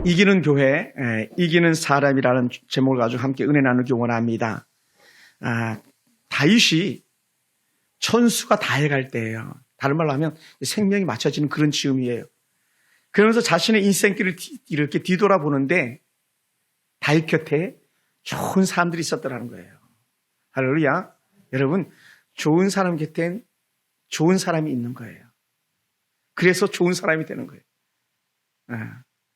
이기는 교회, 이기는 사람이라는 제목을 가지고 함께 은혜 나누기 원합니다. 다윗이 천수가 다 해갈 때예요. 다른 말로 하면 생명이 맞춰지는 그런 즈음이에요. 그러면서 자신의 인생길을 이렇게 뒤돌아보는데 다윗 곁에 좋은 사람들이 있었더라는 거예요. 할렐루야. 여러분, 좋은 사람 곁엔 좋은 사람이 있는 거예요. 그래서 좋은 사람이 되는 거예요.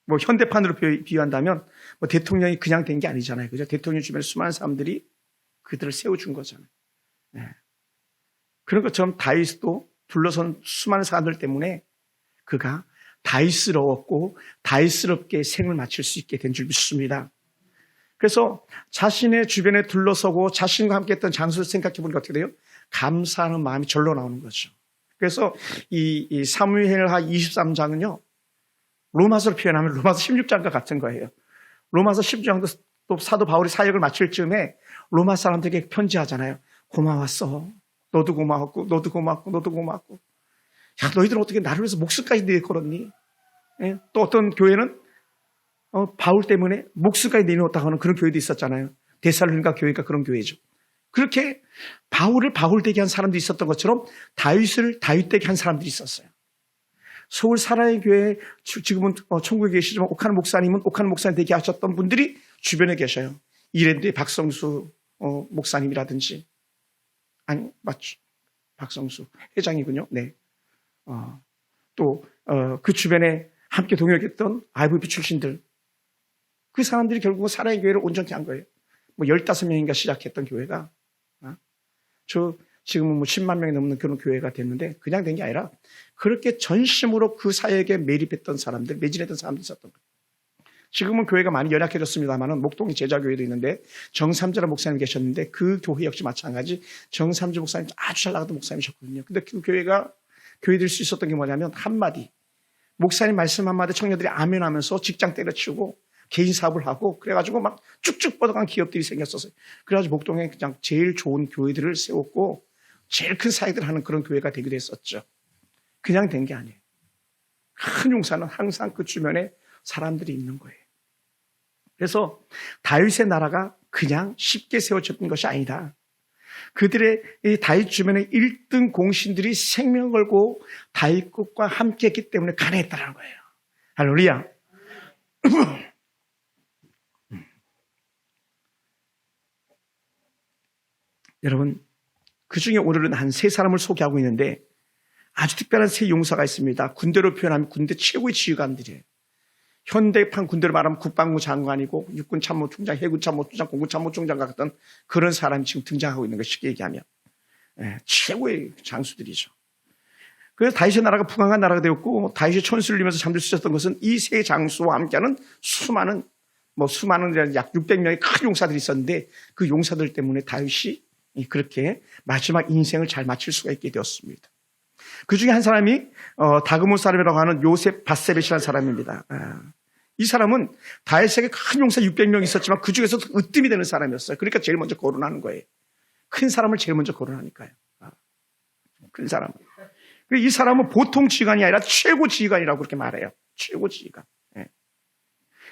뭐 현대판으로 비유한다면 뭐 대통령이 그냥 된 게 아니잖아요. 그죠? 대통령 주변에 수많은 사람들이 그들을 세워준 거잖아요. 그런 것처럼 다윗도 둘러선 수많은 사람들 때문에 그가 다윗스러웠고 다윗스럽게 생을 마칠 수 있게 된 줄 믿습니다. 그래서 자신의 주변에 둘러서고 자신과 함께 했던 장소를 생각해 보니까 어떻게 돼요? 감사하는 마음이 절로 나오는 거죠. 그래서 이 사무엘하 23장은요. 로마서로 표현하면 로마서 16장과 같은 거예요. 로마서 10장도 또 사도 바울이 사역을 마칠 즈음에 로마 사람들에게 편지하잖아요. 고마웠어. 너도 고마웠고 너도 고마웠고 너도 고마웠고. 야, 너희들은 어떻게 나를 위해서 목숨까지 내걸었니? 또 어떤 교회는 바울 때문에 목숨까지 내놓았다고 하는 그런 교회도 있었잖아요. 데살로니가 교회가 그런 교회죠. 그렇게 바울을 바울되게 한 사람도 있었던 것처럼 다윗을 다윗되게 한 사람들이 있었어요. 서울 사랑의 교회에 지금은 천국에 계시지만 옥하는 목사님은 옥하는 목사님 되게 하셨던 분들이 주변에 계셔요. 이랜드의 박성수 목사님이라든지 아니 맞죠. 박성수 회장이군요. 네. 또 그 주변에 함께 동역했던 IVP 출신들 그 사람들이 결국은 사랑의 교회를 온전히 한 거예요. 뭐 15명인가 시작했던 교회가 지금은 뭐 10만 명이 넘는 그런 교회가 됐는데 그냥 된 게 아니라 그렇게 전심으로 그 사역에 매립했던 사람들, 매진했던 사람들이 있었던 거예요. 지금은 교회가 많이 연약해졌습니다만은 목동에 제자교회도 있는데 정삼재라는 목사님 계셨는데 그 교회 역시 마찬가지 정삼재 목사님 아주 잘 나가던 목사님이셨거든요. 근데 그 교회가 교회 될 수 있었던 게 뭐냐면 한마디 목사님 말씀 한마디 청년들이 아멘 하면서 직장 때려치우고 개인 사업을 하고 그래가지고 막 쭉쭉 뻗어간 기업들이 생겼었어요. 그래가지고 목동에 그냥 제일 좋은 교회들을 세웠고 제일 큰 사역을 하는 그런 교회가 되기도 했었죠. 그냥 된 게 아니에요. 큰 용사는 항상 그 주변에 사람들이 있는 거예요. 그래서 다윗의 나라가 그냥 쉽게 세워졌던 것이 아니다. 그들의 이 다윗 주변의 1등 공신들이 생명 걸고 다윗 것과 함께 했기 때문에 가능했다는 거예요. 할렐루야. 여러분, 그 중에 오늘은 한 3사람을 소개하고 있는데 아주 특별한 3 용사가 있습니다. 군대로 표현하면 군대 최고의 지휘관들이에요. 현대판 군대로 말하면 국방부 장관이고 육군 참모총장, 해군 참모총장, 공군 참모총장 같은 그런 사람이 지금 등장하고 있는 거 쉽게 얘기하면 최고의 장수들이죠. 그래서 다윗의 나라가 풍성한 나라가 되었고 다윗의 천수를 이루면서 잠들 수 있었던 것은 이 3 장수와 함께하는 수많은 약 600명의 큰 용사들이 있었는데 그 용사들 때문에 다윗이 그렇게 마지막 인생을 잘 마칠 수가 있게 되었습니다. 그 중에 한 사람이 다그몬 사람이라고 하는 요셉 바세벳이라는 사람입니다. 이 사람은 다윗에게 큰 용사 600명 있었지만 그 중에서도 으뜸이 되는 사람이었어요. 그러니까 제일 먼저 거론하는 거예요. 큰 사람을 제일 먼저 거론하니까요. 큰 사람은. 이 사람은 보통 지휘관이 아니라 최고 지휘관이라고 그렇게 말해요. 최고 지휘관.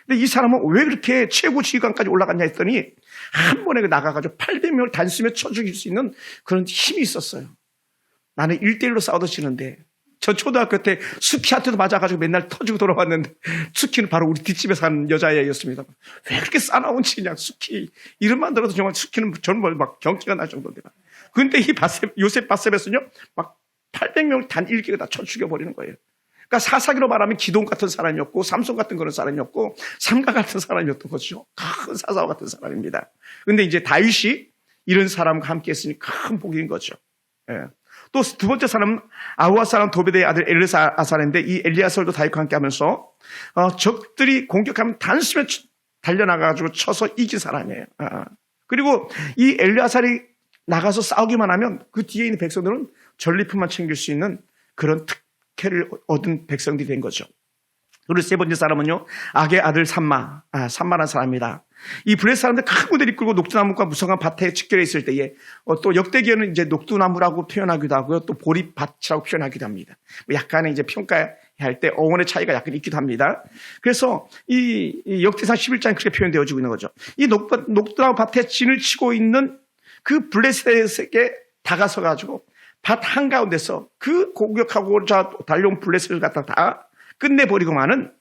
근데 이 사람은 왜 그렇게 최고 지휘관까지 올라갔냐 했더니 한 번에 나가가지고 800명을 단숨에 쳐 죽일 수 있는 그런 힘이 있었어요. 나는 1대1로 싸워도 지는데 저 초등학교 때 수키한테도 맞아가지고 맨날 터지고 돌아왔는데 수키는 바로 우리 뒷집에 사는 여자애였습니다. 왜 그렇게 싸나운지 그냥 수키 이름만 들어도 정말 수키는 정말 막 경기가 날 정도인데 근데 이 요셉 바세벳은요 막 800명을 단 1기가 다 쳐 죽여버리는 거예요. 그러니까 사사기로 말하면 기동 같은 사람이었고 삼손 같은 그런 사람이었고 삼가 같은 사람이었던 거죠. 큰 사사와 같은 사람입니다. 근데 이제 다윗이 이런 사람과 함께 했으니 큰 복인 거죠. 또 2번째 사람은 아우아 사람 도베드의 아들 엘리아살인데 이 엘리아살도 다윗과 함께 하면서 적들이 공격하면 단숨에 달려나가가지고 쳐서 이긴 사람이에요. 그리고 이 엘리아살이 나가서 싸우기만 하면 그 뒤에 있는 백성들은 전리품만 챙길 수 있는 그런 특혜를 얻은 백성들이 된 거죠. 그리고 세 번째 사람은요, 악의 아들 삼마라는 사람입니다. 이 블레셋 사람들 큰 무대를 이끌고 녹두나무가 무성한 밭에 직결해 있을 때에 또 역대기에는 이제 녹두나무라고 표현하기도 하고요, 또 보리밭이라고 표현하기도 합니다. 약간의 이제 평가할 때 어원의 차이가 약간 있기도 합니다. 그래서 이 역대상 11장에 그렇게 표현되어지고 있는 거죠. 이 녹두나무 밭에 진을 치고 있는 그 블레셋에게 다가서 가지고 밭 한가운데서 그 공격하고 달려온 블레셋을 갖다 다 끝내버리고만은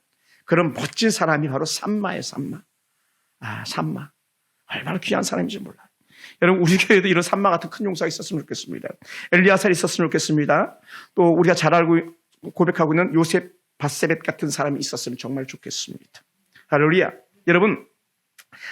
그런 멋진 사람이 바로 삼마예요, 삼마. 삼마. 얼마나 귀한 사람인지 몰라요. 여러분, 우리 교회에도 이런 삼마 같은 큰 용사가 있었으면 좋겠습니다. 엘리야살이 있었으면 좋겠습니다. 또 우리가 잘 알고 고백하고 있는 요셉, 바세벳 같은 사람이 있었으면 정말 좋겠습니다. 할렐루야. 여러분,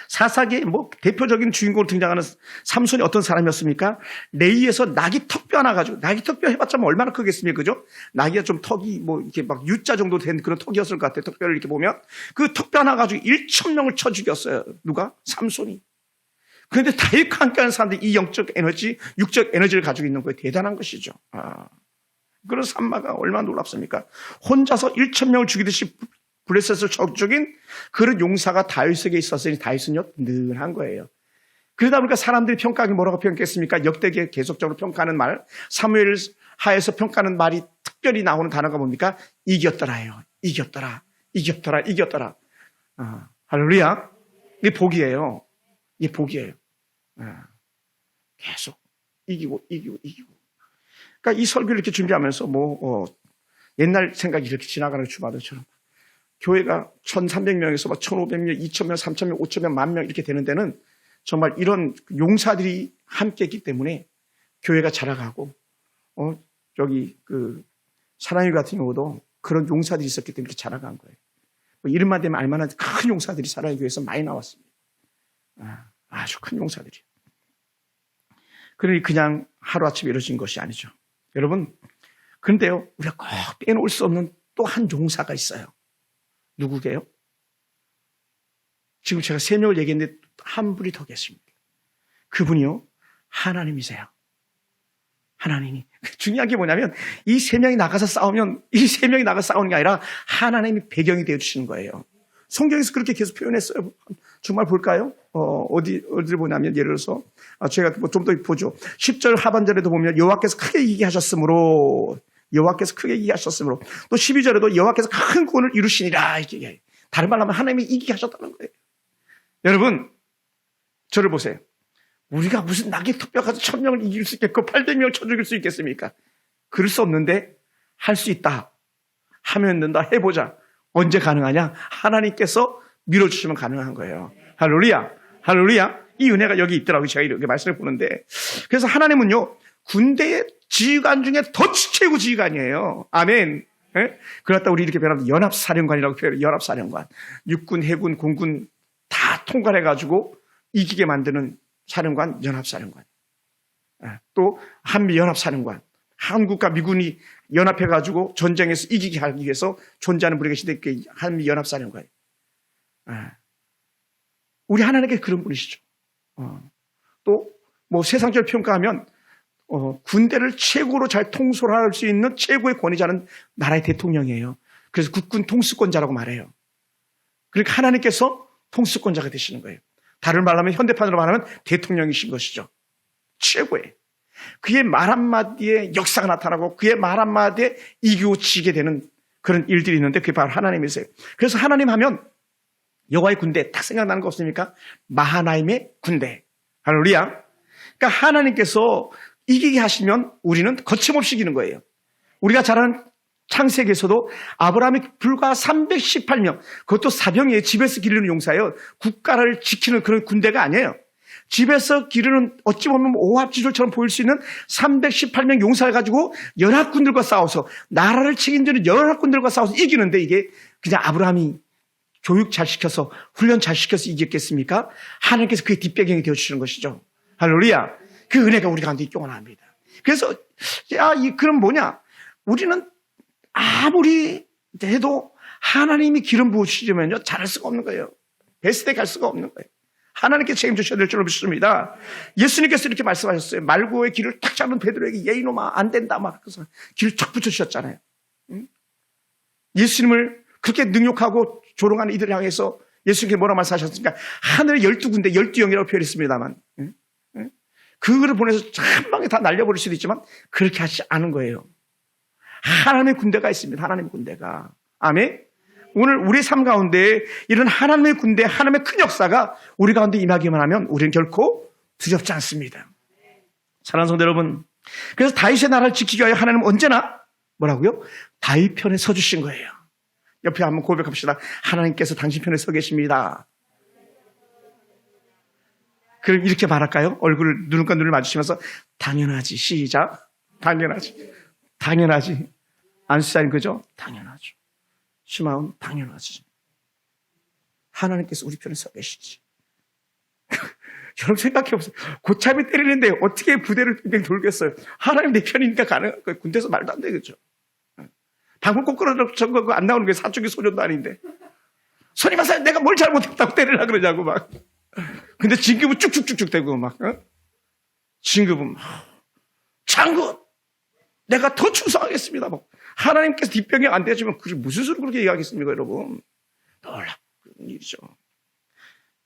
사사기의 대표적인 주인공으로 등장하는 삼손이 어떤 사람이었습니까? 레이에서 낙이 턱뼈 하나 가지고, 낙이 턱뼈 해봤자 얼마나 크겠습니까? 그죠? 낙이가 좀 턱이 이렇게 막 U자 정도 된 그런 턱이었을 것 같아요. 턱뼈를 이렇게 보면. 그 턱뼈 하나 가지고 1,000명을 쳐 죽였어요. 누가? 삼손이. 그런데 다윗과 함께하는 사람들이 이 영적 에너지, 육적 에너지를 가지고 있는 거예요. 대단한 것이죠. 그런 삼마가 얼마나 놀랍습니까? 혼자서 1,000명을 죽이듯이 블레셋을 적적인 그런 용사가 다윗에게 있었으니 다윗은요 능한 거예요. 그러다 보니까 사람들이 평가하기 뭐라고 평가했습니까? 역대기에 계속적으로 평가하는 말, 사무엘 하에서 평가하는 말이 특별히 나오는 단어가 뭡니까? 이겼더라예요. 이겼더라. 이겼더라. 이겼더라. 할렐루야. 이게 복이에요. 이게 복이에요. 계속 이기고. 그러니까 이 설교를 이렇게 준비하면서 옛날 생각이 이렇게 지나가는 주마등처럼 교회가 1,300명에서 1,500명, 2,000명, 3,000명, 5,000명, 10,000명 이렇게 되는 데는 정말 이런 용사들이 함께 있기 때문에 교회가 자라가고, 사랑일 같은 경우도 그런 용사들이 있었기 때문에 이렇게 자라간 거예요. 이름만 되면 알만한 큰 용사들이 사랑의 교회에서 많이 나왔습니다. 아주 큰 용사들이요. 그러니 그냥 하루아침에 이루어진 것이 아니죠. 여러분, 그런데요, 우리가 꼭 빼놓을 수 없는 또 한 용사가 있어요. 누구게요? 지금 제가 3명을 얘기했는데 한 분이 더 계십니다. 그분이요, 하나님이세요. 하나님이. 중요한 게 뭐냐면 이 3명이 나가서 싸우면 이 3명이 나가서 싸우는 게 아니라 하나님이 배경이 되어주시는 거예요. 성경에서 그렇게 계속 표현했어요. 정말 볼까요? 어디를 보냐면 예를 들어서 제가 좀 더 보죠. 10절 하반절에도 보면 여호와께서 크게 이기하셨으므로 또 12절에도 여호와께서 큰 구원을 이루시니라. 이게 다른 말로 하면 하나님이 이기게 하셨다는 거예요. 여러분, 저를 보세요. 우리가 무슨 낙의 턱뼈 가서 1,000명을 이길 수 있겠고 800명을 쳐 죽일 수 있겠습니까? 그럴 수 없는데 할 수 있다. 하면 된다. 해보자. 언제 가능하냐? 하나님께서 밀어주시면 가능한 거예요. 할렐루야. 할렐루야. 이 은혜가 여기 있더라고요. 제가 이렇게 말씀을 보는데. 그래서 하나님은요, 군대의 지휘관 중에 더 최고 지휘관이에요. 아멘. 예? 그러다 우리 이렇게 변하면 연합사령관이라고 표현해요. 연합사령관. 육군, 해군, 공군 다 통괄해가지고 이기게 만드는 사령관, 연합사령관. 또 한미연합사령관. 한국과 미군이 연합해가지고 전쟁에서 이기게 하기 위해서 존재하는 분이 계신데 그 한미연합사령관. 우리 하나님께 그런 분이시죠. 또 세상적으로 평가하면 군대를 최고로 잘 통솔할 수 있는 최고의 권위자는 나라의 대통령이에요. 그래서 국군 통수권자라고 말해요. 그러니까 하나님께서 통수권자가 되시는 거예요. 다른 말로 하면 현대판으로 말하면 대통령이신 것이죠. 최고의. 그의 말 한마디에 역사가 나타나고 그의 말 한마디에 이기고 지게 되는 그런 일들이 있는데 그게 바로 하나님이세요. 그래서 하나님 하면 여호와의 군대 딱 생각나는 거 없습니까? 마하나임의 군대. 할렐루야. 그러니까 하나님께서 이기게 하시면 우리는 거침없이 이기는 거예요. 우리가 잘 아는 창세기에서도 아브라함이 불과 318명, 그것도 사병이에요. 집에서 기르는 용사예요. 국가를 지키는 그런 군대가 아니에요. 집에서 기르는 어찌 보면 오합지졸처럼 보일 수 있는 318명 용사를 가지고 연합군들과 싸워서 나라를 책임지는 연합군들과 싸워서 이기는데 이게 그냥 아브라함이 교육 잘 시켜서 훈련 잘 시켜서 이겼겠습니까? 하나님께서 그의 뒷배경이 되어주시는 것이죠. 할렐루야. 그 은혜가 우리 가운데 있기 원합니다. 그래서 그럼 뭐냐? 우리는 아무리 해도 하나님이 기름 부으시면요 잘할 수가 없는 거예요. 베스트에 갈 수가 없는 거예요. 하나님께 책임지셔야 될 줄로 믿습니다. 예수님께서 이렇게 말씀하셨어요. 말고의 길을 탁 잡은 베드로에게 예이놈아 안 된다 막 그래서 길을 탁 붙여주셨잖아요. 예수님을 그렇게 능욕하고 조롱하는 이들을 향해서 예수님께서 뭐라 말씀하셨습니까? 하늘의 12군데 12영이라고 표현했습니다만 그거를 보내서 한 방에 다 날려버릴 수도 있지만 그렇게 하지 않은 거예요. 하나님의 군대가 있습니다. 하나님의 군대가. 아멘. 오늘 우리 삶 가운데 이런 하나님의 군대, 하나님의 큰 역사가 우리 가운데 임하기만 하면 우리는 결코 두렵지 않습니다. 사랑하는 성도 여러분, 그래서 다윗의 나라를 지키기 위하여 하나님은 언제나 뭐라고요? 다윗 편에 서주신 거예요. 옆에 한번 고백합시다. 하나님께서 당신 편에 서 계십니다. 그럼 이렇게 말할까요? 얼굴을 눈과 눈을 마주치면서 당연하지. 시작. 당연하지. 안수사님 그죠? 당연하죠. 시마운 당연하지. 하나님께서 우리 편에 서 계시지. 여러분 생각해보세요. 고참이 때리는데 어떻게 부대를 빙빙 돌겠어요? 하나님 내 편이니까 가능한 거예요. 군대에서 말도 안 되겠죠. 방울 꼬꾸라져 전거 안 나오는 게 사춘기 소년도 아닌데. 손님 하세요. 내가 뭘 잘못했다고 때리려고 그러냐고 막. 근데 진급은 쭉쭉쭉쭉 되고 막. 진급은 장군 내가 더 충성하겠습니다. 뭐. 하나님께서 뒷병이 안 되지만 그게 무슨 소리로 그렇게 얘기하겠습니까, 여러분? 놀라운 일이죠.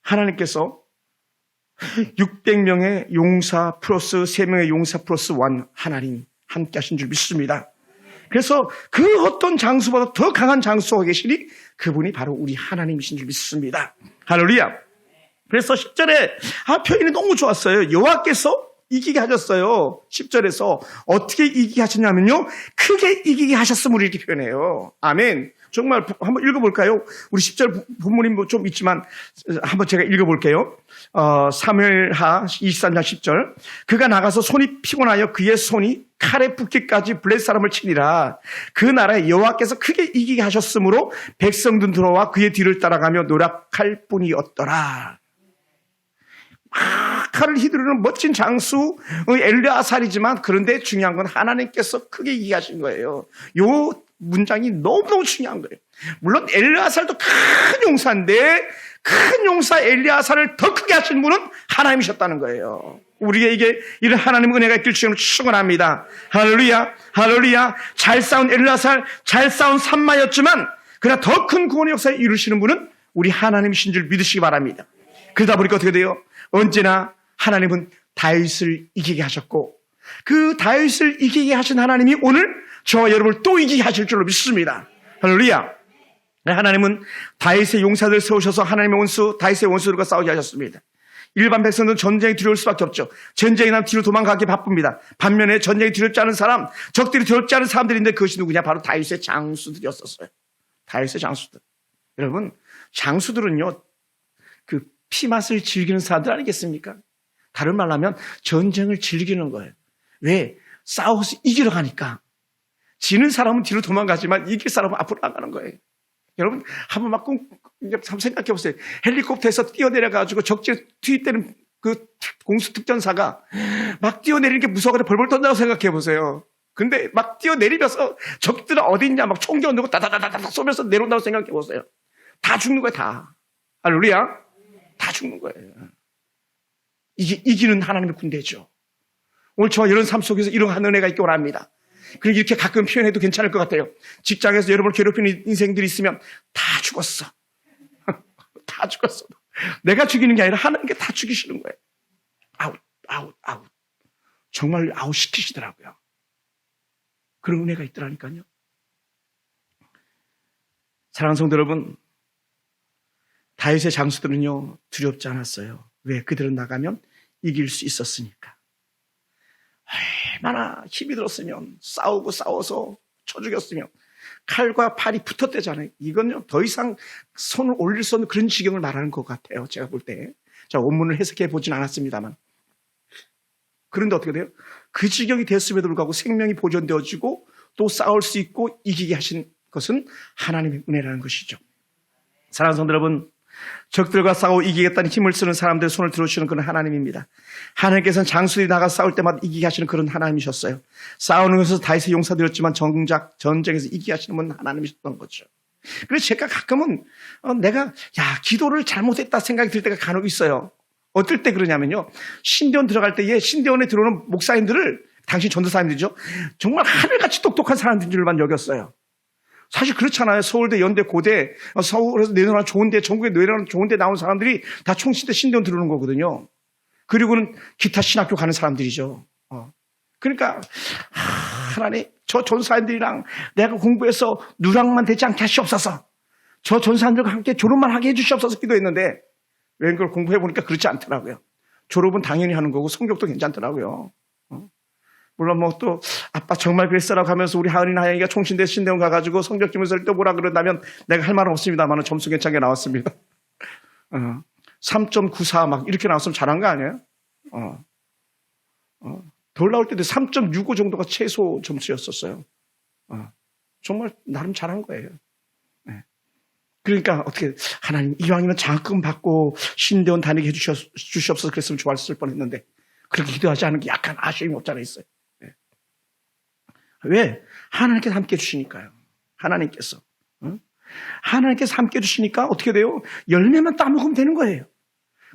하나님께서 600명의 용사 플러스 3명의 용사 플러스 1 하나님 함께 하신 줄 믿습니다. 그래서 그 어떤 장수보다 더 강한 장수가 계시니 그분이 바로 우리 하나님이신 줄 믿습니다. 할렐루야. 그래서 10절에 표현이 너무 좋았어요. 여호와께서 이기게 하셨어요. 10절에서 어떻게 이기게 하셨냐면요. 크게 이기게 하셨음을 이렇게 표현해요. 아멘. 정말 한번 읽어볼까요? 우리 10절 본문이 뭐 좀 있지만 한번 제가 읽어볼게요. 사무엘하 23장 10절. 그가 나가서 손이 피곤하여 그의 손이 칼에 붓기까지 블레셋 사람을 치니라. 그 나라에 여호와께서 크게 이기게 하셨으므로 백성들 들어와 그의 뒤를 따라가며 노력할 뿐이었더라. 칼을 휘두르는 멋진 장수 엘르아살이지만 그런데 중요한 건 하나님께서 크게 이기게 하신 거예요. 요 문장이 너무너무 중요한 거예요. 물론 엘르아살도 큰 용사인데 큰 용사 엘르아살을 더 크게 하신 분은 하나님이셨다는 거예요. 우리에게 이런 하나님의 은혜가 있길 주님을 축원합니다. 할렐루야, 할렐루야. 잘 싸운 엘르아살, 잘 싸운 산마였지만 그러나 더 큰 구원의 역사를 이루시는 분은 우리 하나님이신 줄 믿으시기 바랍니다. 그러다 보니까 어떻게 돼요? 언제나 하나님은 다윗을 이기게 하셨고 그 다윗을 이기게 하신 하나님이 오늘 저와 여러분을 또 이기게 하실 줄로 믿습니다. 할렐루야. 하나님은 다윗의 용사들을 세우셔서 하나님의 원수 다윗의 원수들과 싸우게 하셨습니다. 일반 백성들은 전쟁이 두려울 수밖에 없죠. 전쟁이 나면 뒤로 도망가기 바쁩니다. 반면에 전쟁이 두렵지 않은 사람, 적들이 두렵지 않은 사람들인데 그것이 누구냐? 바로 다윗의 장수들이었었어요. 다윗의 장수들. 여러분 장수들은요 그 피맛을 즐기는 사람들 아니겠습니까? 다른 말로 하면 전쟁을 즐기는 거예요. 왜? 싸워서 이기러 가니까. 지는 사람은 뒤로 도망가지만 이길 사람은 앞으로 나가는 거예요. 여러분 한번 막 한번 생각해 보세요. 헬리콥터에서 뛰어내려가지고 적지에 투입되는 그 공수특전사가 막 뛰어내리는 게 무서워서 벌벌 떤다고 생각해 보세요. 근데 막 뛰어내리면서 적들은 어디 있냐 막 총 겨누고 다다다다다 쏘면서 내려온다고 생각해 보세요. 다 죽는 거예요. 다. 할렐루야. 다 죽는 거예요. 이게 이기는 하나님의 군대죠. 오늘 저와 이런 삶 속에서 이런 은혜가 있기 원합니다. 그리고 이렇게 가끔 표현해도 괜찮을 것 같아요. 직장에서 여러분을 괴롭히는 인생들이 있으면 다 죽었어. 다 죽었어. 내가 죽이는 게 아니라 하나님께 다 죽이시는 거예요. 아웃. 정말 아웃 시키시더라고요. 그런 은혜가 있더라니까요. 사랑하는 성도 여러분, 다윗의 장수들은요 두렵지 않았어요. 왜? 그들은 나가면 이길 수 있었으니까. 얼마나 힘이 들었으면 싸우고 싸워서 쳐 죽였으면 칼과 팔이 붙었대잖아요. 이건요 더 이상 손을 올릴 수 없는 그런 지경을 말하는 것 같아요. 제가 볼 때. 자, 원문을 해석해 보진 않았습니다만. 그런데 어떻게 돼요? 그 지경이 됐음에도 불구하고 생명이 보존되어지고 또 싸울 수 있고 이기게 하신 것은 하나님의 은혜라는 것이죠. 사랑하는 성도 여러분, 적들과 싸워 이기겠다는 힘을 쓰는 사람들의 손을 들어주시는 그런 하나님입니다. 하나님께서는 장수들이 나가서 싸울 때마다 이기게 하시는 그런 하나님이셨어요. 싸우는 것에서 다윗의 용사들이었지만 정작 전쟁에서 이기게 하시는 분은 하나님이셨던 거죠. 그래서 제가 가끔은 내가 기도를 잘못했다 생각이 들 때가 간혹 있어요. 어떨 때 그러냐면요. 신대원 들어갈 때에 신대원에 들어오는 목사님들을 당신 전도사님들이죠. 정말 하늘같이 똑똑한 사람들인 줄만 여겼어요. 사실 그렇잖아요. 서울대, 연대, 고대, 서울에서 내놓은 좋은데, 전국에 내놓은 좋은데 나온 사람들이 다 총신대 신대원 들어오는 거거든요. 그리고는 기타 신학교 가는 사람들이죠. 그러니까 하나님, 저 전사님들이랑 내가 공부해서 누락만 되지 않게 하시옵소서. 저 전사님들과 함께 졸업만 하게 해주시옵소서 기도했는데 웬걸 공부해보니까 그렇지 않더라고요. 졸업은 당연히 하는 거고 성적도 괜찮더라고요. 물론 뭐 또 아빠 정말 그랬어라고 하면서 우리 하은이가 총신대 신대원 가가지고 성적 지문서를 또 뭐라 그런다면 내가 할 말은 없습니다만 점수 괜찮게 나왔습니다. 3.94 막 이렇게 나왔으면 잘한 거 아니에요? 덜 나올 때도 3.65 정도가 최소 점수였었어요. 정말 나름 잘한 거예요. 네. 그러니까 어떻게 하나님 이왕이면 장학금 받고 신대원 다니게 해주시옵소서 그랬으면 좋았을 뻔했는데 그렇게 기도하지 않은 게 약간 아쉬움이 없잖아 있어요. 네. 왜? 하나님께서 함께 해주시니까요. 하나님께서. 하나님께서 함께 해주시니까 어떻게 돼요? 열매만 따먹으면 되는 거예요.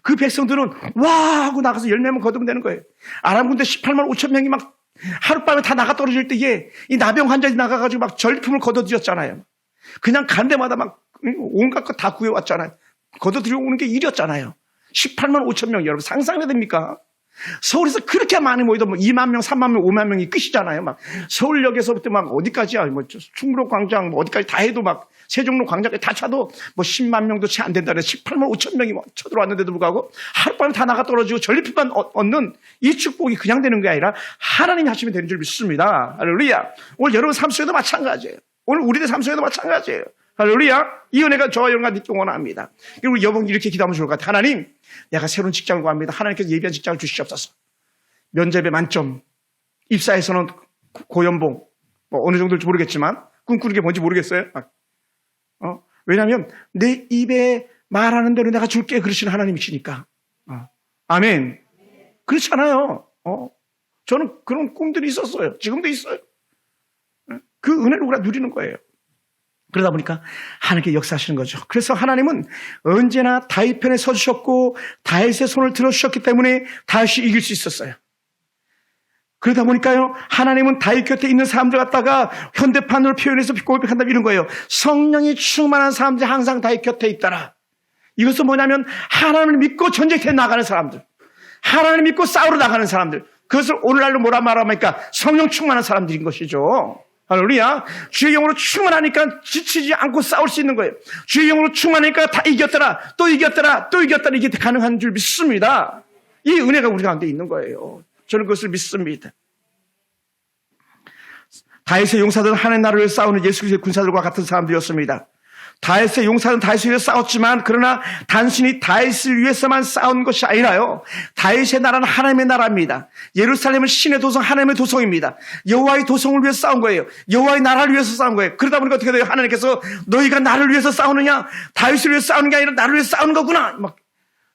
그 백성들은 와 하고 나가서 열매만 거두면 되는 거예요. 아람 군대 18만 5천 명이 막 하룻밤에 다 나가 떨어질 때에 이 나병 환자들이 나가가지고 막 전리품을 거둬들였잖아요. 그냥 간 데마다 막 온갖 것 다 구해왔잖아요. 거둬들여 오는 게 일이었잖아요. 18만 5천 명 여러분 상상이 됩니까? 서울에서 그렇게 많이 모이도 뭐 2만 명, 3만 명, 5만 명이 끝이잖아요. 막 서울역에서부터 막 어디까지야? 뭐 충무로 광장 뭐 어디까지 다 해도 막 세종로 광장까지 다 차도 뭐 10만 명도 채 안 된다. 18만 5천 명이 쳐들어왔는데도 불구하고 하룻밤에 다 나가 떨어지고 전리품만 얻는 이 축복이 그냥 되는 게 아니라 하나님이 하시면 되는 줄 믿습니다. 할렐루야. 오늘 여러분 삶 속에도 마찬가지예요. 오늘 우리들 삶 속에도 마찬가지예요. 할렐루야. 이 은혜가 저와 여러분과 믿기 원합니다. 그리고 여러분 이렇게 기도하면 좋을 것 같아요. 하나님, 내가 새로운 직장을 구합니다. 하나님께서 예비한 직장을 주시옵소서. 면접에 만점, 입사에서는 고연봉, 뭐 어느 정도일지 모르겠지만 꿈꾸는 게 뭔지 모르겠어요. 왜냐하면 내 입에 말하는 대로 내가 줄게 그러시는 하나님이시니까. 아멘. 그렇잖아요. 저는 그런 꿈들이 있었어요. 지금도 있어요. 그 은혜를 우리가 누리는 거예요. 그러다 보니까 하나님께 역사하시는 거죠. 그래서 하나님은 언제나 다윗 편에 서주셨고 다윗의 손을 들어주셨기 때문에 다윗이 이길 수 있었어요. 그러다 보니까요, 하나님은 다윗 곁에 있는 사람들 갖다가 현대판으로 표현해서 고백한다면 이런 거예요. 성령이 충만한 사람들이 항상 다윗 곁에 있더라. 이것은 뭐냐면 하나님을 믿고 전쟁터에 나가는 사람들, 하나님을 믿고 싸우러 나가는 사람들, 그것을 오늘날로 뭐라 말합니까? 성령 충만한 사람들인 것이죠. 할렐루야. 주의 영으로 충만하니까 지치지 않고 싸울 수 있는 거예요. 주의 영으로 충만하니까 다 이겼더라, 또 이겼더라, 또 이겼더라. 이게 가능한 줄 믿습니다. 이 은혜가 우리 가운데 있는 거예요. 저는 그것을 믿습니다. 다윗의 용사들은 하나님 나라를 위해 싸우는 예수 그리스도의 군사들과 같은 사람들이었습니다. 다윗의 용사는 다윗을 위해 싸웠지만 그러나 단순히 다윗을 위해서만 싸운 것이 아니라요. 다윗의 나라는 하나님의 나라입니다. 예루살렘은 신의 도성, 하나님의 도성입니다. 여호와의 도성을 위해서 싸운 거예요. 여호와의 나라를 위해서 싸운 거예요. 그러다 보니까 어떻게 돼요? 하나님께서 너희가 나를 위해서 싸우느냐? 다윗을 위해서 싸우는 게 아니라 나를 위해서 싸우는 거구나. 막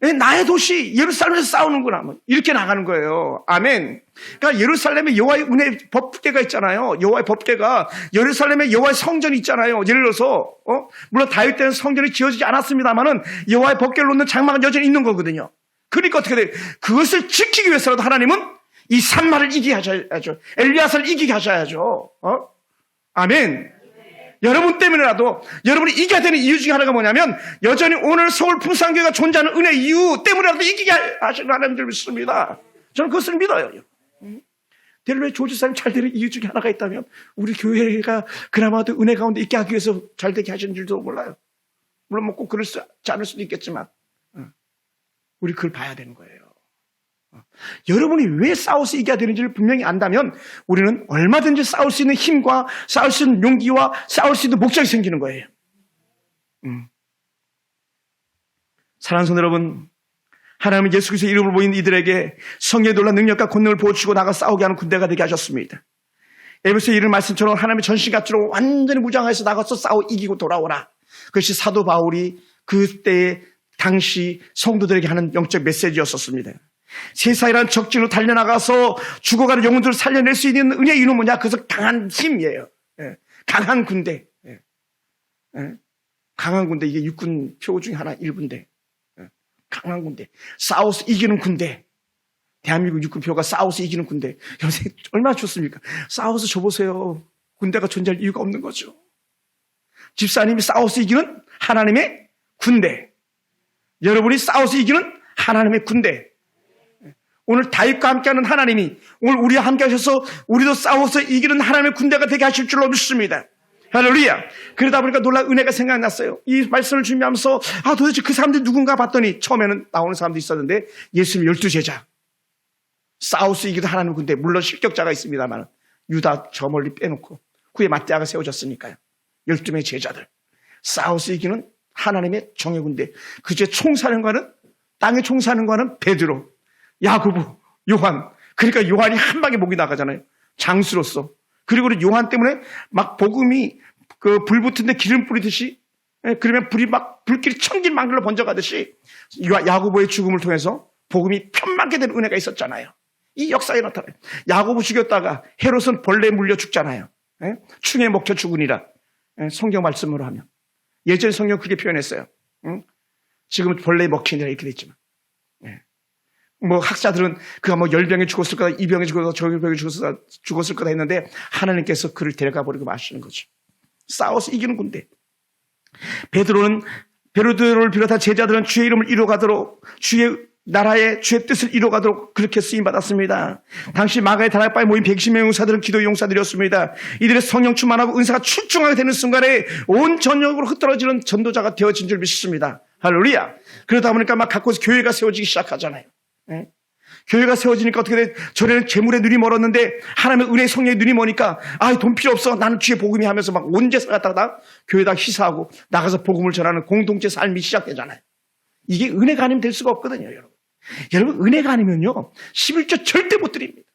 나의 도시 예루살렘에서 싸우는구나. 이렇게 나가는 거예요. 아멘. 그러니까 예루살렘에 여호와의 은혜 법궤가 있잖아요. 여호와의 법궤가 예루살렘에 여호와의 성전이 있잖아요. 예를 들어서 물론 다윗 때는 성전이 지어지지 않았습니다만은 여호와의 법궤를 놓는 장막은 여전히 있는 거거든요. 그러니까 어떻게 돼요? 그것을 지키기 위해서라도 하나님은 이 산마를 이기게 하셔야죠. 엘리야사를 이기게 하셔야죠. 아멘. 여러분 때문에라도 여러분이 이겨야 되는 이유 중에 하나가 뭐냐면 여전히 오늘 서울 풍산교회가 존재하는 은혜 이유 때문에라도 이기게 하시는 하나님 줄 믿습니다. 저는 그것을 믿어요. 델로의 조지사님 잘 되는 이유 중에 하나가 있다면 우리 교회가 그나마도 은혜 가운데 있게 하기 위해서 잘 되게 하시는 줄도 몰라요. 물론 뭐 꼭 그렇지 않을 수도 있겠지만 우리 그걸 봐야 되는 거예요. 여러분이 왜 싸워서 이겨야 되는지를 분명히 안다면 우리는 얼마든지 싸울 수 있는 힘과 싸울 수 있는 용기와 싸울 수 있는 목적이 생기는 거예요. 사랑하는 성도 여러분, 하나님은 예수 그리스도의 이름을 보인 이들에게 성령의 놀라운 능력과 권능을 보여주고 나가 싸우게 하는 군대가 되게 하셨습니다. 에베소의 이름 말씀처럼 하나님의 전신갑주로 완전히 무장해서 나가서 싸워 이기고 돌아오라. 그것이 사도 바울이 그때 당시 성도들에게 하는 영적 메시지였었습니다. 세상이란 적진으로 달려나가서 죽어가는 영혼들을 살려낼 수 있는 은혜의 이유는 뭐냐? 그것은 강한 힘이에요. 강한 군대. 강한 군대. 이게 육군 표 중에 하나 일부인데. 강한 군대. 싸워서 이기는 군대. 대한민국 육군표가 싸워서 이기는 군대. 여러분 얼마나 좋습니까? 싸워서 줘보세요. 군대가 존재할 이유가 없는 거죠. 집사님이 싸워서 이기는 하나님의 군대. 여러분이 싸워서 이기는 하나님의 군대. 오늘 다윗과 함께하는 하나님이 오늘 우리와 함께 하셔서 우리도 싸워서 이기는 하나님의 군대가 되게 하실 줄로 믿습니다. 할렐루야. 그러다 보니까 놀라운 은혜가 생각났어요. 이 말씀을 준비하면서 도대체 그 사람들이 누군가 봤더니 처음에는 나오는 사람도 있었는데 예수님 12제자. 싸워서 이기는 하나님의 군대. 물론 실격자가 있습니다만 유다 저 멀리 빼놓고 후에 맞대아가 세워졌으니까요. 12명의 제자들. 싸워서 이기는 하나님의 정예 군대. 그제 총사령관은 땅의 총사령관은 베드로, 야고보, 요한. 그러니까 요한이 한 방에 목이 나가잖아요. 장수로서. 그리고 요한 때문에 막 복음이 그 불 붙은데 기름 뿌리듯이 그러면 불이 막 불길이 천길만길로 번져가듯이 야고보의 죽음을 통해서 복음이 편만게 된 은혜가 있었잖아요. 이 역사에 나타나요. 야고보 죽였다가 헤롯은 벌레에 물려 죽잖아요. 충에 먹혀 죽으니라. 성경 말씀으로 하면. 예전 성경 그렇게 표현했어요. 지금은 벌레에 먹히니라 이렇게 됐지만. 뭐 학자들은 그가 뭐 열병에 죽었을 거다, 이병에 죽었을 거다, 저병에 죽었을 거다 했는데 하나님께서 그를 데려가 버리고 마시는 거죠. 싸워서 이기는 군대. 베드로를 비롯한 제자들은 주의 이름을 이루어가도록 주의 나라의 주의 뜻을 이루어가도록 그렇게 쓰임받았습니다. 당시 마가의 다락방에 모인 120명의 용사들은 기도의 용사들이었습니다. 이들의 성령 충만하고 은사가 출중하게 되는 순간에 온 전역으로 흩어지는 전도자가 되어진 줄 믿습니다. 할렐루야. 그러다 보니까 막 각곳에 교회가 세워지기 시작하잖아요. 교회가 세워지니까 어떻게 돼? 전에는 재물의 눈이 멀었는데 하나님의 은혜의 성령의 눈이 머니까 돈 필요 없어. 나는 주의 복음이 하면서 막 온 재산 갖다가 교회에다 희사하고 나가서 복음을 전하는 공동체 삶이 시작되잖아요. 이게 은혜가 아니면 될 수가 없거든요, 여러분. 여러분, 은혜가 아니면요 11조 절대 못 드립니다.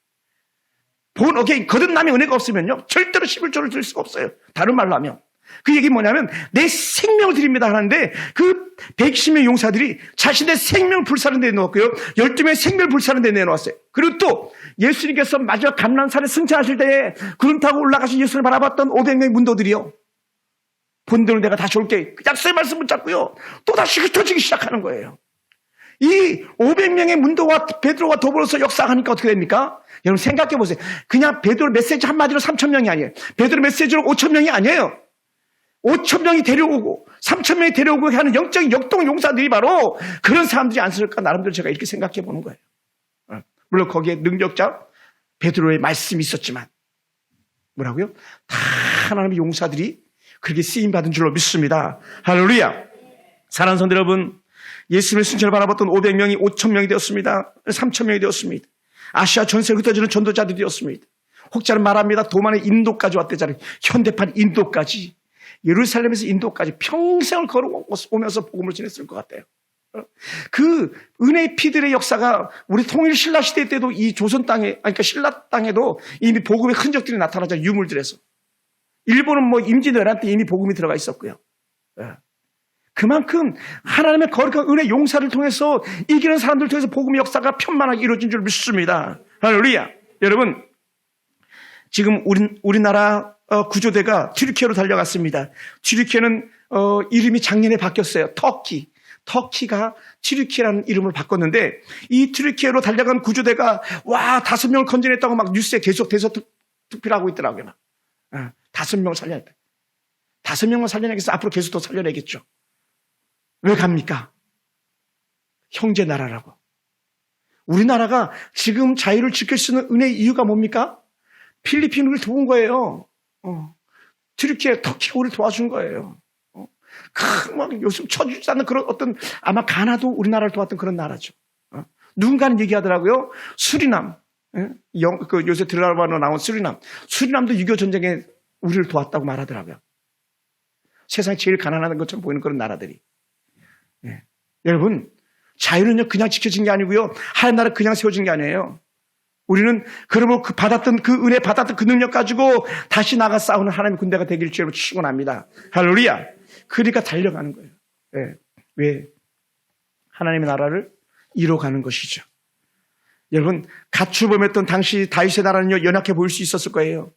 본 어게인 거듭남의 은혜가 없으면요 절대로 11조를 드릴 수가 없어요. 다른 말로 하면 그 얘기 뭐냐면 내 생명을 드립니다 하는데 그 120명 용사들이 자신의 생명을 불사른 데 내놓았고요. 12명의 생명을 불사른 데 내놓았어요. 그리고 또 예수님께서 마지막 감람산에 승천하실 때에 구름 타고 올라가신 예수를 바라봤던 500명의 문도들이요. 본대로 내가 다시 올게. 약속의 말씀 붙잡고요. 또 다시 흩어지기 시작하는 거예요. 이 500명의 문도와 베드로와 더불어서 역사하니까 어떻게 됩니까? 여러분 생각해 보세요. 그냥 베드로 메시지 한마디로 3,000명이 아니에요. 베드로 메시지로 5,000명이 아니에요. 5,000명이 데려오고 3,000명이 데려오고 하는 영적인 역동 용사들이 바로 그런 사람들이 않을까 나름대로 제가 이렇게 생각해 보는 거예요. 물론 거기에 능력자 베드로의 말씀이 있었지만 뭐라고요? 다 하나님의 용사들이 그렇게 쓰임받은 줄로 믿습니다. 할렐루야. 사랑하는 성도 여러분, 예수님의 승천을 바라봤던 500명이 5,000명이 되었습니다. 3,000명이 되었습니다. 아시아 전세에 흩어지는 전도자들이 되었습니다. 혹자는 말합니다. 도만의 인도까지 왔대잖아요. 현대판 인도까지. 예루살렘에서 인도까지 평생을 걸어오면서 복음을 전했을 것 같아요. 그 은혜의 피들의 역사가 우리 통일 신라 시대 때도 이 조선 땅에, 그러니까 신라 땅에도 이미 복음의 흔적들이 나타나잖아요. 유물들에서. 일본은 뭐 임진왜란 때 이미 복음이 들어가 있었고요. 그만큼 하나님의 거룩한 은혜 용사를 통해서 이기는 사람들 통해서 복음의 역사가 편만하게 이루어진 줄 믿습니다. 할렐루야. 여러분, 지금 우리나라 구조대가 튀르키예로 달려갔습니다. 튀르키예는 이름이 작년에 바뀌었어요. 터키가 튀르키예라는 이름을 바꿨는데 이 튀르키예로 달려간 구조대가 5명을 건져냈다고 막 뉴스에 계속 대서특필하고 있더라고요. 5명을 살려냈다. 5명만 살려내겠어. 앞으로 계속 더 살려내겠죠. 왜 갑니까? 형제 나라라고. 우리나라가 지금 자유를 지킬 수 있는 은혜의 이유가 뭡니까? 필리핀을 도운 거예요. 튀르키예, 터키가 우리를 도와준 거예요. 막 요즘 쳐주지 않는 그런 어떤 아마 가나도 우리나라를 도왔던 그런 나라죠. 누군가는 얘기하더라고요. 수리남, 요새 드라마로 나온 수리남도 6.25 전쟁에 우리를 도왔다고 말하더라고요. 세상에 제일 가난한 것처럼 보이는 그런 나라들이. 여러분, 자유는요 그냥 지켜진 게 아니고요. 하나님 나라 그냥 세워진 게 아니에요. 우리는 그러면 받았던 그 은혜, 받았던 그 능력 가지고 다시 나가 싸우는 하나님의 군대가 되길 주로 축원합니다. 할렐루야. 그러니까 달려가는 거예요. 왜? 하나님의 나라를 이뤄가는 것이죠. 여러분, 가출범했던 당시 다윗의 나라는요 연약해 보일 수 있었을 거예요.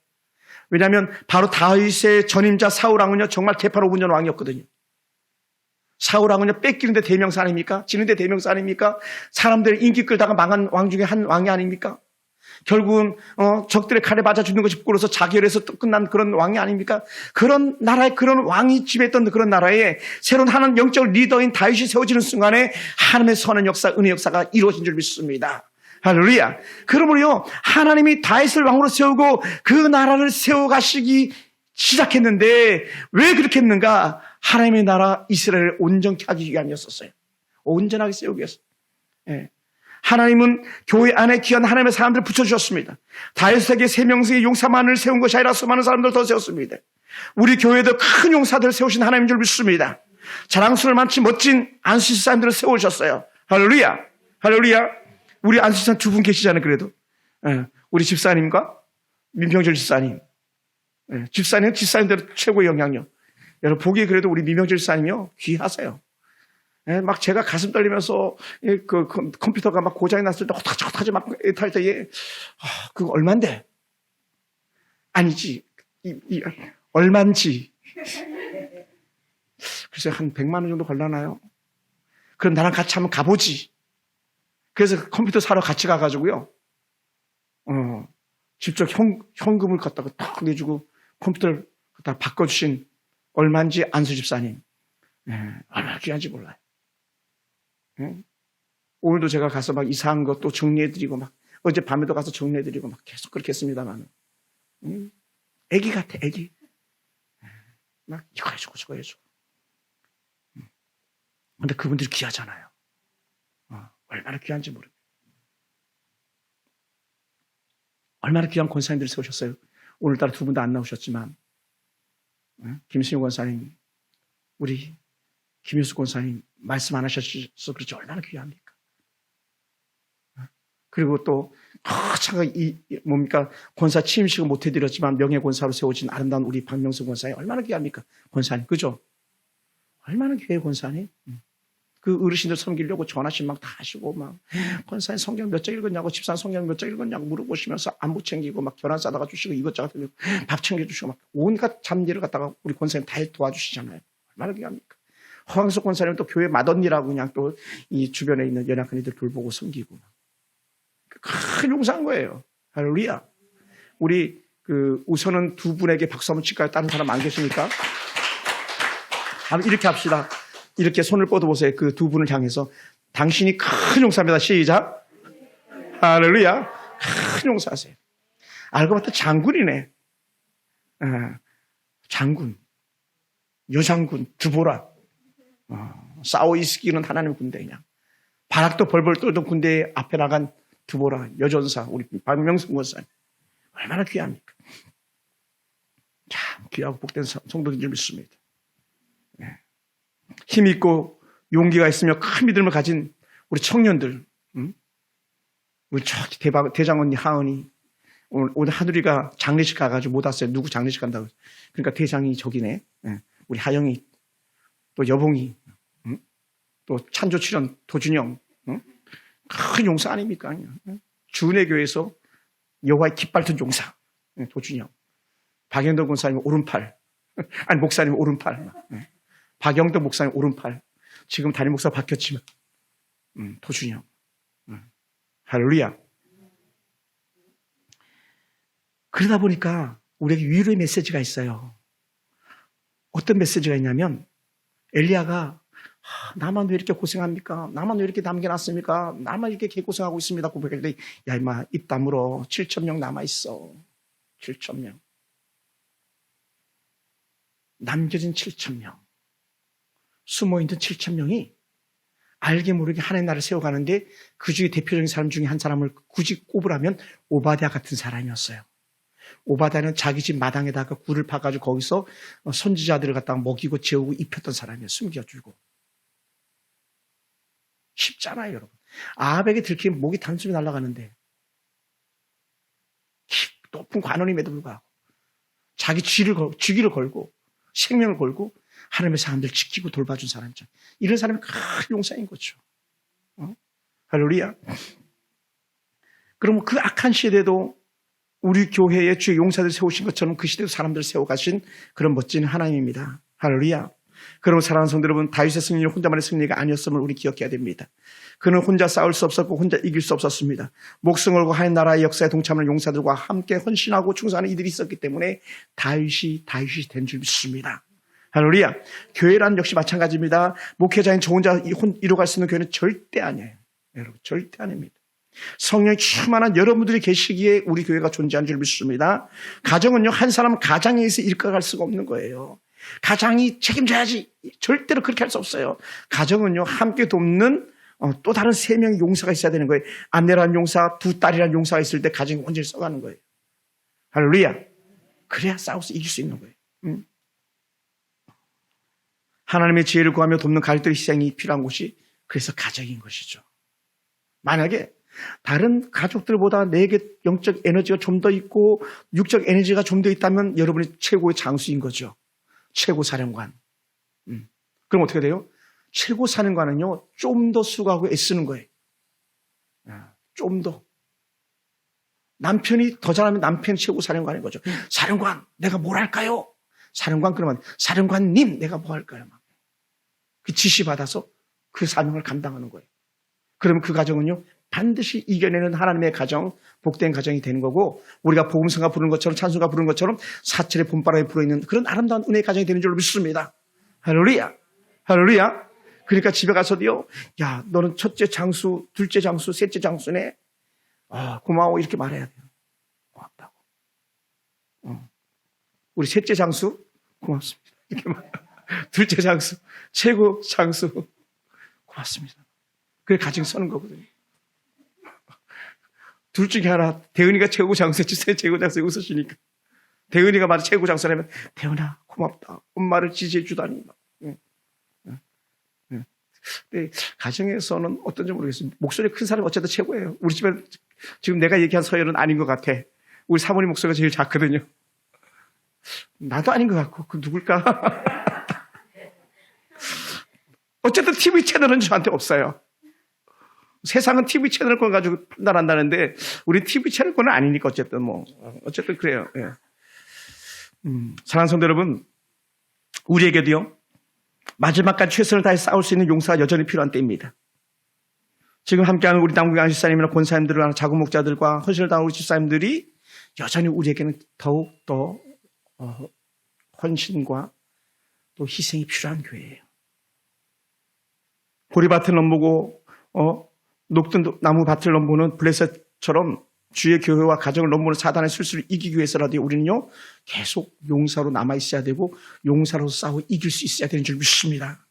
왜냐하면 바로 다윗의 전임자 사울왕은요 정말 개파로운전 왕이었거든요. 사울왕은요 뺏기는데 대명사 아닙니까? 지는데 대명사 아닙니까? 사람들 인기 끌다가 망한 왕 중에 한 왕이 아닙니까? 결국은 적들의 칼에 맞아 죽는 것이 부끄러워서 자결해서 또 끝난 그런 왕이 아닙니까? 그런 나라에 그런 왕이 지배했던 그런 나라에 새로운 하나님 영적 리더인 다윗이 세워지는 순간에 하나님의 선한 역사, 은혜 역사가 이루어진 줄 믿습니다. 할렐루야. 그러므로요, 하나님이 다윗을 왕으로 세우고 그 나라를 세워가시기 시작했는데 왜 그렇게 했는가? 하나님의 나라 이스라엘을 온전케 하기 위함이었었어요. 온전하게 세우기 위해서. 예. 하나님은 교회 안에 귀한 하나님의 사람들을 붙여주셨습니다. 다윗에게 세 명의 용사만을 세운 것이 아니라 수많은 사람들을 더 세웠습니다. 우리 교회도 큰 용사들을 세우신 하나님인 줄 믿습니다. 자랑스러울 만치 멋진 안수집 사람들을 세우셨어요. 할렐루야. 할렐루야. 우리 안수집 사람 두 분 계시잖아요. 그래도 우리 집사님과 민평철 집사님. 집사님은 집사님대로 최고의 영향력. 여러분 보기에 그래도 우리 민평철 집사님이요 귀하세요. 막 제가 가슴 떨리면서 그 컴퓨터가 막 고장이 났을 때 헛하지 막 애탈 때에 그거 얼만데? 아니지. 얼만지. 글쎄 한 100만 원 정도 걸려나요? 그럼 나랑 같이 한번 가보지. 그래서 컴퓨터 사러 같이 가가지고요. 직접 현금을 갖다가 딱 내주고 컴퓨터를 갖다가 바꿔주신 얼만지 안수 집사님. 얼마나 귀한지 몰라요. 오늘도 제가 가서 막 이상한 것도 정리해드리고 막 어제 밤에도 가서 정리해드리고 막 계속 그렇게 했습니다만 애기 같아 애기 막 이거 해주고 저거 해주고 근데 그분들이 귀하잖아요. 얼마나 귀한지 모르겠어요. 얼마나 귀한 권사님들을 세우셨어요. 오늘따라 두 분도 안 나오셨지만 김승용 권사님 우리 김효수 권사님 말씀 안 하셔서 그렇지 얼마나 귀합니까? 그리고 또 차가 뭡니까 권사 취임식을 못 해드렸지만 명예 권사로 세워진 아름다운 우리 박명수 권사님 얼마나 귀합니까? 권사님 그죠? 얼마나 귀해요 권사님? 그 어르신들 섬기려고 전화신 막 다 하시고 막 권사님 성경 몇 장 읽었냐고 집사님 성경 몇 장 읽었냐고 물어보시면서 안부 챙기고 막 결혼 싸다가 주시고 이것저것 밥 챙겨주시고 막 온갖 잡일을 갖다가 우리 권사님 다 도와주시잖아요. 얼마나 귀합니까? 허광석 권사님은 또 교회 맏언니라고 그냥 또 이 주변에 있는 연약한 이들 돌보고 섬기고 큰 용사인 거예요. 할렐루야. 우리 우선은 두 분에게 박수 한번 칠까요? 다른 사람 안 계십니까? 이렇게 합시다. 이렇게 손을 뻗어보세요. 그 두 분을 향해서 당신이 큰 용사입니다. 시작. 할렐루야. 큰 용사세요. 알고 봤더니 장군이네. 장군. 여장군. 드보라. 싸워 이스기는 하나님의 군대 그냥. 바락도 벌벌 떨던 군대에 앞에 나간 드보라. 여전사. 우리 박명수 권사님. 얼마나 귀합니까? 참 귀하고 복된 성도인 줄 믿습니다. 힘있고 용기가 있으며 큰 믿음을 가진 우리 청년들, 우리 저기 대장 언니 하은이 오늘 하늘이가 장례식 가가지고 못 왔어요. 누구 장례식 간다고. 그러니까 대장이 저기네. 우리 하영이 또 여봉이 또 찬조 출연 도준영 큰 용사 아닙니까? 주은혜교회에서 여호와의 깃발든 용사 도준영. 박영덕 권사님 오른팔 아니 목사님 오른팔. 박영덕 목사님 오른팔. 지금 담임 목사 바뀌었지만 도준영. 할렐루야. 그러다 보니까 우리에게 위로의 메시지가 있어요. 어떤 메시지가 있냐면 엘리야가 나만 왜 이렇게 고생합니까? 나만 왜 이렇게 남겨놨습니까? 나만 이렇게 개고생하고 있습니다. 고백했더니 야 임마 입 다물어. 7,000명 남아있어. 7,000명. 남겨진 7,000명. 숨어있는 7,000명이 알게 모르게 하나님의 나라를 세워가는데 그 중에 대표적인 사람 중에 한 사람을 굳이 꼽으라면 오바댜 같은 사람이었어요. 오바댜는 자기 집 마당에다가 굴을 파가지고 거기서 선지자들을 갖다가 먹이고 재우고 입혔던 사람이에요. 숨겨주고. 쉽잖아요, 여러분. 아합에게 들키면 목이 단숨에 날아가는데 높은 관원임에도 불구하고 자기 주기를 걸고 생명을 걸고 하나님의 사람들 지키고 돌봐준 사람이죠. 이런 사람이 큰 용사인 거죠. 할렐루야. 그러면 그 악한 시대도 우리 교회에 주의 용사들 세우신 것처럼 그 시대도 사람들을 세워가신 그런 멋진 하나님입니다. 할렐루야. 그러면 사랑하는 성도 여러분, 다윗의 승리는 혼자만의 승리가 아니었음을 우리 기억해야 됩니다. 그는 혼자 싸울 수 없었고 혼자 이길 수 없었습니다. 목숨 걸고 하나님 나라의 역사에 동참하는 용사들과 함께 헌신하고 충성하는 이들이 있었기 때문에 다윗이 된 줄 믿습니다. 할렐루야. 교회란 역시 마찬가지입니다. 목회자인 저 혼자 이루어갈 수 있는 교회는 절대 아니에요. 여러분, 절대 아닙니다. 성령이 충만한 여러분들이 계시기에 우리 교회가 존재하는 줄 믿습니다. 가정은요, 한 사람 가장에 의해서 일가갈 수가 없는 거예요. 가장이 책임져야지. 절대로 그렇게 할 수 없어요. 가정은요, 함께 돕는 또 다른 3명의 용사가 있어야 되는 거예요. 아내라는 용사, 2 딸이라는 용사가 있을 때 가정이 온전히 써가는 거예요. 할렐루야. 그래야 싸워서 이길 수 있는 거예요. 하나님의 지혜를 구하며 돕는 가족들의 희생이 필요한 곳이 그래서 가정인 것이죠. 만약에 다른 가족들보다 내게 영적 에너지가 좀 더 있고 육적 에너지가 좀 더 있다면 여러분이 최고의 장수인 거죠. 최고 사령관. 그럼 어떻게 돼요? 최고 사령관은요, 좀 더 수고하고 애쓰는 거예요. 좀 더. 남편이 더 잘하면 남편이 최고 사령관인 거죠. 사령관, 내가 뭘 할까요? 사령관 그러면 사령관님, 내가 뭐 할까요? 그 지시받아서 그 사명을 감당하는 거예요. 그러면 그 가정은요, 반드시 이겨내는 하나님의 가정, 복된 가정이 되는 거고, 우리가 복음성가 부르는 것처럼 찬송가 부르는 것처럼 사철의 봄바람에 불어있는 그런 아름다운 은혜의 가정이 되는 줄 믿습니다. 할렐루야. 할렐루야. 그러니까 집에 가서도요, 야, 너는 첫째 장수, 둘째 장수, 셋째 장수네. 고마워. 이렇게 말해야 돼요. 고맙다고. 우리 셋째 장수, 고맙습니다. 이렇게 말해요. 둘째 장수, 최고 장수, 고맙습니다. 그게 가정 서는 거거든요. 둘 중에 하나, 대은이가 최고 장수였지, 최고 장수에 웃으시니까. 대은이가 만약 최고 장수라면, 대은아, 고맙다. 엄마를 지지해 주다니. 근데 가정에서는 어떤지 모르겠어요. 목소리 큰 사람이 어쨌든 최고예요. 우리 집에 지금 내가 얘기한 서열은 아닌 것 같아. 우리 사모님 목소리가 제일 작거든요. 나도 아닌 것 같고, 그 누굴까? 어쨌든 TV 채널은 저한테 없어요. 세상은 TV 채널권 가지고 판단한다는데 우리 TV 채널권은 아니니까 어쨌든 그래요. 예. 사랑하는 성도 여러분, 우리에게도요, 마지막까지 최선을 다해 싸울 수 있는 용사가 여전히 필요한 때입니다. 지금 함께하는 우리 남궁 집사님이나 권사님들과 자구 목자들과 헌신을 당하는 우리 집사님들이 여전히 우리에게는 더욱 더 헌신과 또 희생이 필요한 교회예요. 보리밭을 넘보고 녹든 나무 밭을 넘보는 블레셋처럼 주의 교회와 가정을 넘보는 사단의 술수를 이기기 위해서라도 우리는요, 계속 용사로 남아있어야 되고 용사로 싸워 이길 수 있어야 되는 줄 믿습니다.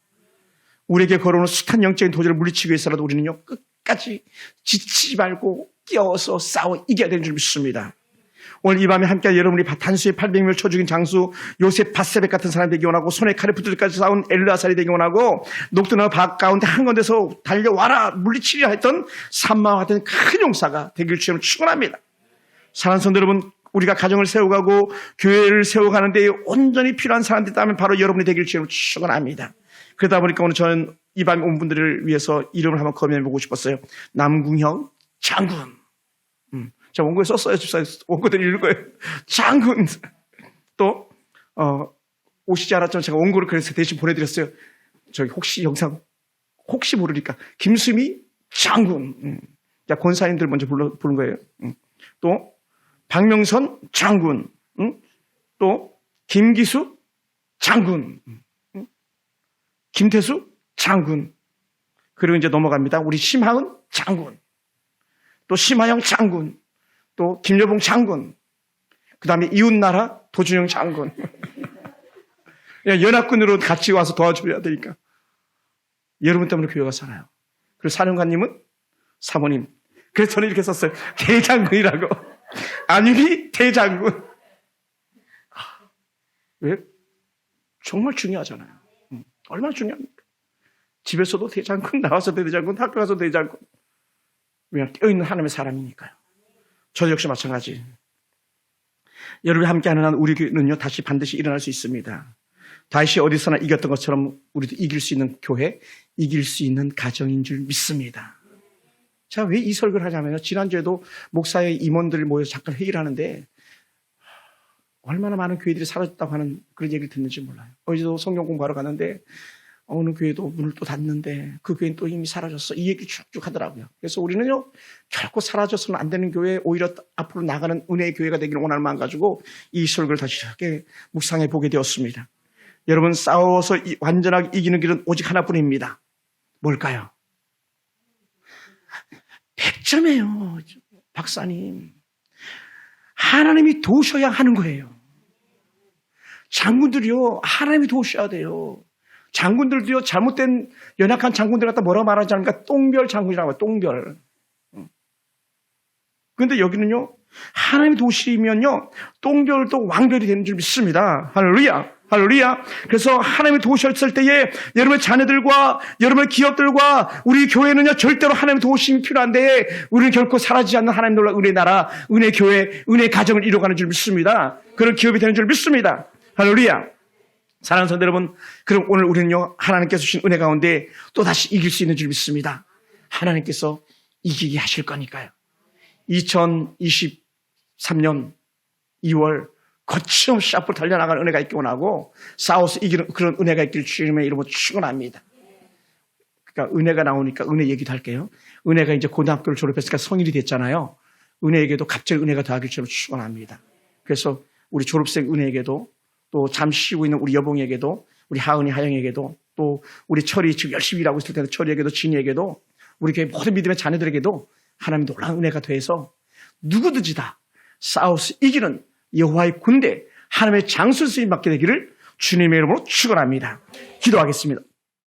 우리에게 걸어오는 숱한 영적인 도전을 물리치기 위해서라도 우리는요, 끝까지 지치지 말고 끼어서 싸워 이겨야 되는 줄 믿습니다. 오늘 이 밤에 함께 여러분이 단수의 800명을 쳐 죽인 장수 요셉 바세벳 같은 사람이 되기 원하고 손에 칼에 붙들까지 싸운 엘르아살이 되기 원하고 녹두나무 밭 가운데 한건데서 달려와라 물리치리라 했던 삼마와 같은 큰 용사가 되길 주님을 축원합니다. 사랑하는 성도 여러분, 우리가 가정을 세워가고 교회를 세워가는 데 온전히 필요한 사람들이 있다면 바로 여러분이 되길 주님을 축원합니다. 그러다 보니까 오늘 저는 이 밤에 온 분들을 위해서 이름을 한번 거명해보고 싶었어요. 남궁형 장군. 제가 원고에 썼어요. 집사님 원고들 읽을 거예요. 장군. 또 오시지 않았지만 제가 원고를 그래서 대신 보내드렸어요. 저기 혹시 영상 혹시 모르니까 김수미 장군. 자, 권사님들 먼저 부른 거예요. 또 박명선 장군. 또 김기수 장군. 김태수 장군. 그리고 이제 넘어갑니다. 우리 심하은 장군. 또 심하영 장군. 또 김여봉 장군, 그 다음에 이웃나라 도준영 장군. 연합군으로 같이 와서 도와줘야 되니까. 여러분 때문에 교회가 살아요. 그리고 사령관님은 사모님. 그래서 저는 이렇게 썼어요. 대장군이라고. 안윤희 대장군. 왜? 정말 중요하잖아요. 얼마나 중요합니까? 집에서도 대장군, 나와서도 대장군, 학교 가서도 대장군. 왜냐하면 떼어있는 하나님의 사람이니까요. 저도 역시 마찬가지. 여러분이 함께하는 한 우리 교회는요, 다시 반드시 일어날 수 있습니다. 다시 어디서나 이겼던 것처럼 우리도 이길 수 있는 교회, 이길 수 있는 가정인 줄 믿습니다. 제가 왜 이 설교를 하냐면요, 지난주에도 목사의 임원들을 모여서 잠깐 회의를 하는데 얼마나 많은 교회들이 사라졌다고 하는 그런 얘기를 듣는지 몰라요. 어제도 성경 공부하러 갔는데 어느 교회도 문을 또 닫는데 그 교회는 또 이미 사라졌어. 이 얘기 쭉쭉 하더라고요. 그래서 우리는요, 결코 사라져서는 안 되는 교회, 오히려 앞으로 나가는 은혜의 교회가 되기를 원하는 마음 가지고 이 설교를 다시 이렇게 묵상해 보게 되었습니다. 여러분, 싸워서 완전하게 이기는 길은 오직 하나뿐입니다. 뭘까요? 100점이에요. 박사님. 하나님이 도우셔야 하는 거예요. 장군들이요, 하나님이 도우셔야 돼요. 장군들도요, 잘못된 연약한 장군들 갖다 뭐라고 말하지 않습니까? 똥별 장군이라고 해요. 똥별. 그런데 여기는요, 하나님이 도우시면요, 똥별도 왕별이 되는 줄 믿습니다. 할렐루야. 할렐루야. 그래서 하나님이 도우셨을 때에 여러분의 자녀들과 여러분의 기업들과 우리 교회는요, 절대로 하나님의 도우심이 필요한데 우리는 결코 사라지지 않는 하나님 놀라 은혜 나라, 은혜 교회, 은혜 가정을 이뤄가는 줄 믿습니다. 그런 기업이 되는 줄 믿습니다. 할렐루야. 사랑하는 성도 여러분, 그럼 오늘 우리는요, 하나님께서 주신 은혜 가운데 또다시 이길 수 있는 줄 믿습니다. 하나님께서 이기게 하실 거니까요. 2023년 2월 거침없이 앞으로 달려나가는 은혜가 있기 원하고 싸워서 이기는 그런 은혜가 있길 주님의 이름으로 축원합니다. 그러니까 은혜가 나오니까 은혜 얘기도 할게요. 은혜가 이제 고등학교를 졸업했으니까 성인이 됐잖아요. 은혜에게도 갑자기 은혜가 더하길 주님으로 축원합니다. 그래서 우리 졸업생 은혜에게도 또 잠시 쉬고 있는 우리 여봉에게도 우리 하은이 하영에게도 또 우리 철이 지금 열심히 일하고 있을 텐데 철이에게도 진이에게도 우리 교회 모든 믿음의 자녀들에게도 하나님 놀라운 은혜가 더해서 누구든지 다 싸워서 이기는 여호와의 군대 하나님의 장수 쓰임 받게 되기를 주님의 이름으로 축원합니다. 기도하겠습니다.